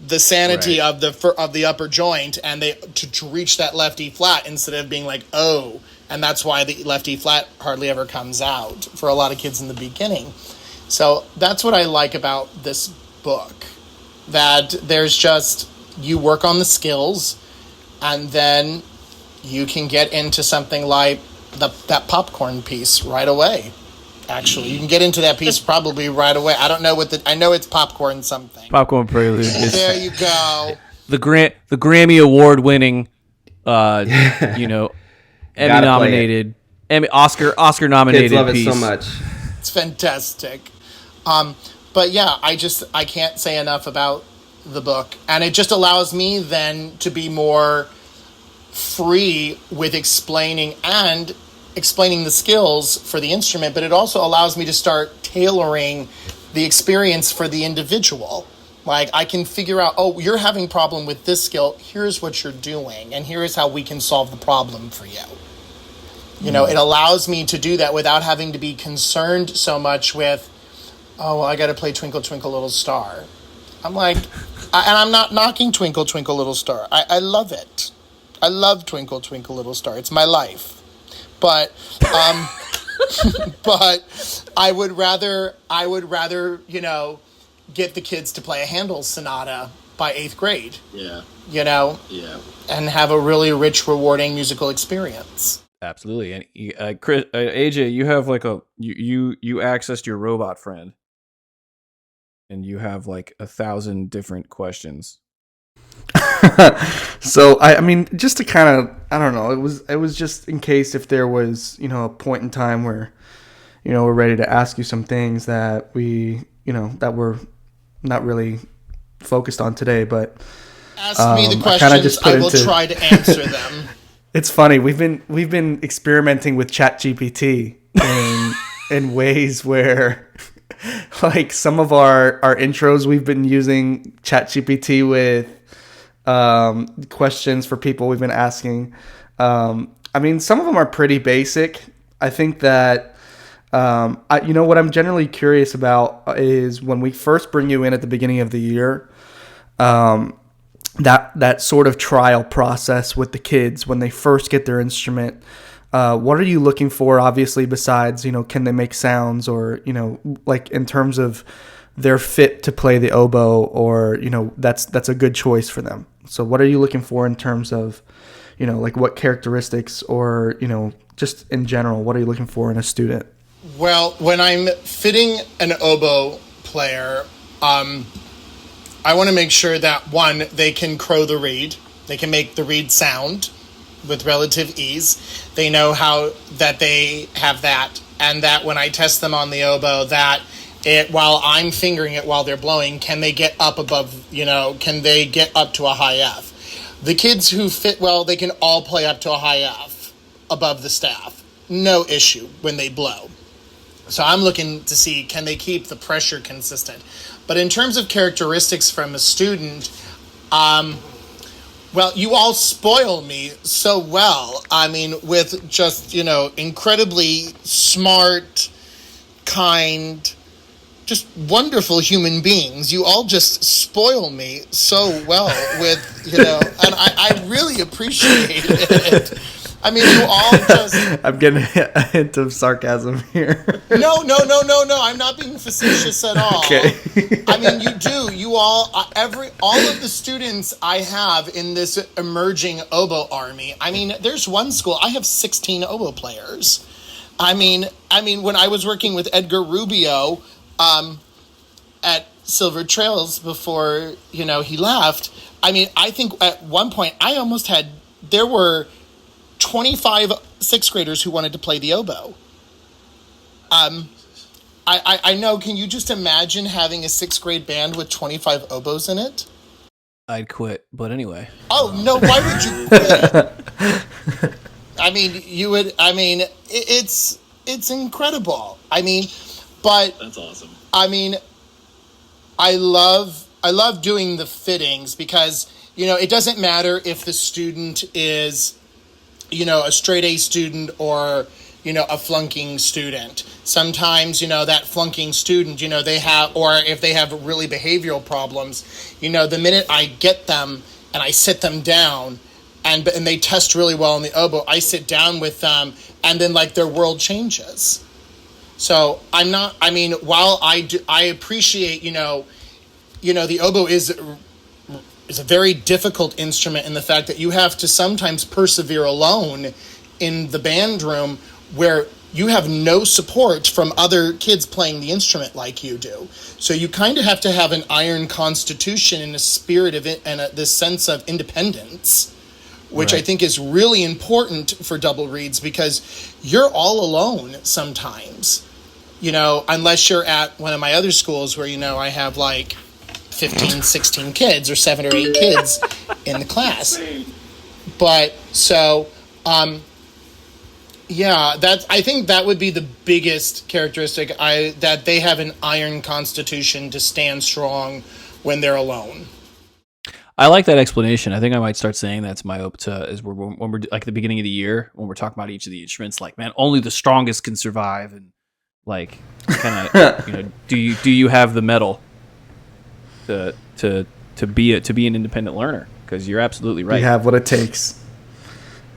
the sanity of the upper joint, and they to reach that left E flat instead of being like, oh, and that's why the left E flat hardly ever comes out for a lot of kids in the beginning. So that's what I like about this book, that there's just, you work on the skills, and then you can get into something like that popcorn piece right away. Actually, you can get into that piece probably right away. I don't know I know it's popcorn something.
Popcorn Prelude.
There you go.
The Grammy Award winning, Emmy nominated, Oscar nominated
Kids love
piece.
it so much.
It's fantastic. But yeah, I can't say enough about the book, and it just allows me then to be more free with explaining the skills for the instrument, but it also allows me to start tailoring the experience for the individual. Like, I can figure out, oh, you're having problem with this skill, here's what you're doing, and here's how we can solve the problem for you. It allows me to do that without having to be concerned so much with, oh, well, I got to play Twinkle, Twinkle, Little Star. I'm like, and I'm not knocking Twinkle, Twinkle, Little Star. I love it. I love Twinkle, Twinkle, Little Star. It's my life. But but I would rather get the kids to play a Handel sonata by 8th grade. Yeah. And have a really rich, rewarding musical experience.
Absolutely. And Chris, AJ, you have like you accessed your robot friend, and you have like 1,000 different questions.
So I mean, just to kind of, I don't know, it was just in case if there was, a point in time where, we're ready to ask you some things that we, that we're not really focused on today, but
ask me the questions. I will try to answer them.
It's funny, we've been experimenting with ChatGPT in ways where, like, some of our intros, we've been using ChatGPT with questions for people we've been asking. I mean, some of them are pretty basic. I think that what I'm generally curious about is when we first bring you in at the beginning of the year, that sort of trial process with the kids when they first get their instrument. What are you looking for, obviously, besides, can they make sounds, or, like in terms of they're fit to play the oboe, or, that's a good choice for them. So what are you looking for in terms of, like what characteristics, or, just in general, what are you looking for in a student?
Well, when I'm fitting an oboe player, I want to make sure that, one, they can crow the reed. They can make the reed sound with relative ease. They know that they have that, and that when I test them on the oboe, that while I'm fingering it while they're blowing, can they get up above, can they get up to a high F? The kids who fit well, they can all play up to a high F above the staff. No issue when they blow. So I'm looking to see, can they keep the pressure consistent? But in terms of characteristics from a student, well, you all spoil me so well. I mean, with just, incredibly smart, kind, just wonderful human beings. You all just spoil me so well with, and I really appreciate it. I mean, you all just...
I'm getting a hint of sarcasm here.
No. I'm not being facetious at all.
Okay.
I mean, you do. You all, all of the students I have in this emerging oboe army, I mean, there's one school, I have 16 oboe players. I mean, when I was working with Edgar Rubio at Silver Trails before, he left, I mean, I think at one point there were 25 sixth graders who wanted to play the oboe. I know, can you just imagine having a sixth grade band with 25 oboes in it?
I'd quit. But anyway.
Oh no! Why would you quit? I mean, you would. I mean, it's incredible. I mean, but
That's awesome.
I mean, I love doing the fittings because it doesn't matter if the student is a straight A student or a flunking student. Sometimes that flunking student they have, or if they have really behavioral problems, the minute I get them and I sit them down and they test really well in the oboe, I sit down with them and then their world changes. So while I appreciate the oboe is a very difficult instrument in the fact that you have to sometimes persevere alone in the band room where you have no support from other kids playing the instrument like you do. So you kind of have to have an iron constitution and a spirit of it and this sense of independence, which
Right.
I think is really important for double reeds because you're all alone sometimes, unless you're at one of my other schools where, I have 15, 16 kids or 7 or 8 kids in the class. But so, yeah, I think that would be the biggest characteristic, that they have an iron constitution to stand strong when they're alone.
I like that explanation. I think I might start saying that to my ope when we're like at the beginning of the year when we're talking about each of the instruments. Like, man, only the strongest can survive, and kind of do you have the mettle to be an independent learner? Because you're absolutely right.
You have what it takes.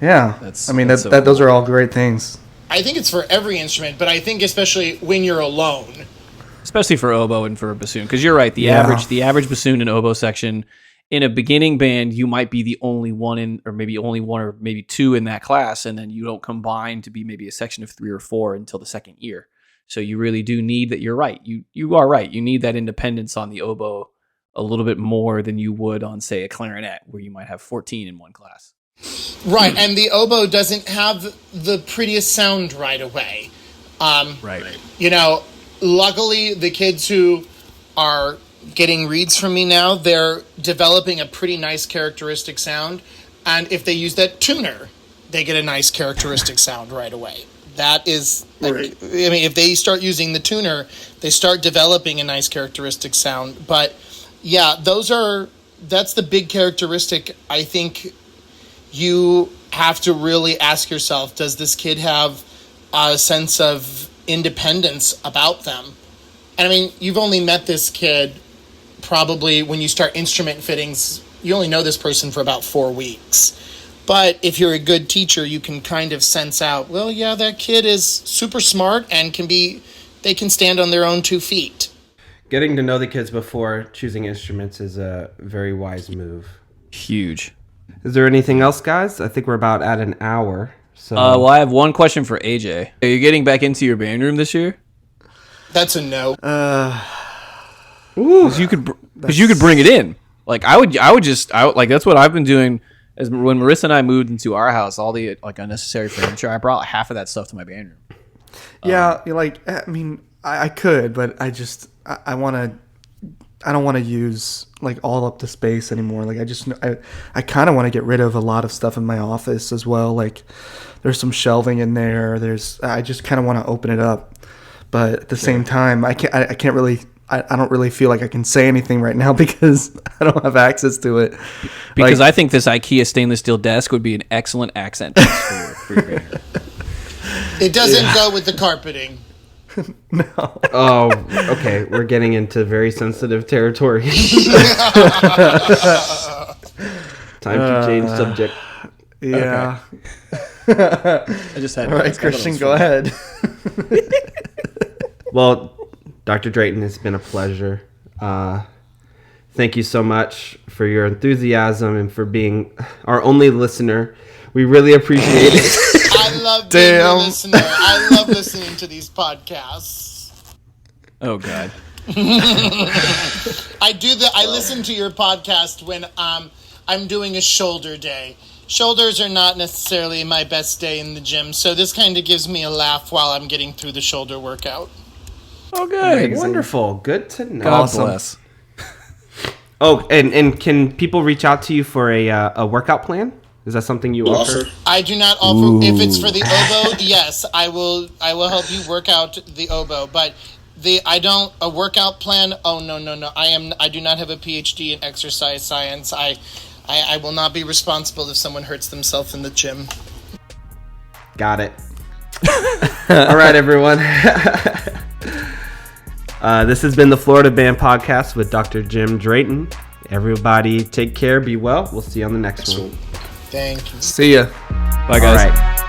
Yeah,
That's so
those
cool.
are all great things.
I think it's for every instrument, but I think especially when you're alone.
Especially for oboe and for bassoon, because you're right. The average bassoon and oboe section in a beginning band, you might be the only one or maybe two in that class, and then you don't combine to be maybe a section of 3 or 4 until the second year. So you really do need that. You're right. You are right. You need that independence on the oboe a little bit more than you would on, say, a clarinet, where you might have 14 in one class.
Right, and the oboe doesn't have the prettiest sound right away.
Right.
Luckily, the kids who are getting reads from me now, they're developing a pretty nice characteristic sound. And if they use that tuner, they get a nice characteristic sound right away. That is,
Right.
if they start using the tuner, they start developing a nice characteristic sound. But yeah, that's the big characteristic. I think you have to really ask yourself, does this kid have a sense of independence about them? And you've only met this kid probably when you start instrument fittings, you only know this person for about 4 weeks. But if you're a good teacher, you can kind of sense out, well, yeah, that kid is super smart and they can stand on their own 2 feet.
Getting to know the kids before choosing instruments is a very wise move.
Huge.
Is there anything else, guys? I think we're about at an hour. So
Well, I have one question for AJ. Are you getting back into your band room this year?
That's a no.
Because you could bring it in. I would that's what I've been doing. As when Marissa and I moved into our house, all the unnecessary furniture, I brought half of that stuff to my band room.
Yeah, I could, but I don't want to use all up the space anymore. I kind of want to get rid of a lot of stuff in my office as well. There's some shelving in there. I just kind of want to open it up, but at the same time, I don't really feel like I can say anything right now because I don't have access to it.
Because I think this IKEA stainless steel desk would be an excellent accent piece for your band room.
It doesn't go with the carpeting.
No.
Oh, okay. We're getting into very sensitive territory. Time to change subject.
Yeah.
I just had.
All right, Christian, go ahead.
Well, Dr. Drayton, it's been a pleasure. Thank you so much for your enthusiasm and for being our only listener. We really appreciate it.
I love being a listener. I love listening to these podcasts.
Oh God.
I listen to your podcast when I'm doing a shoulder day. Shoulders are not necessarily my best day in the gym, so this kind of gives me a laugh while I'm getting through the shoulder workout.
Oh, good.
Wonderful. Good to know.
God
Awesome.
bless.
Oh, and can people reach out to you for a workout plan? Is that something you offer?
I do not offer. If it's for the oboe, yes, I will help you work out the oboe. But a workout plan. Oh no. I do not have a PhD in exercise science. I will not be responsible if someone hurts themselves in the gym.
Got it. All right, everyone. This has been the Florida Band Podcast with Dr. Jim Drayton. Everybody take care, be well. We'll see you on the next one.
Thank you.
See ya.
Bye, guys.
All right.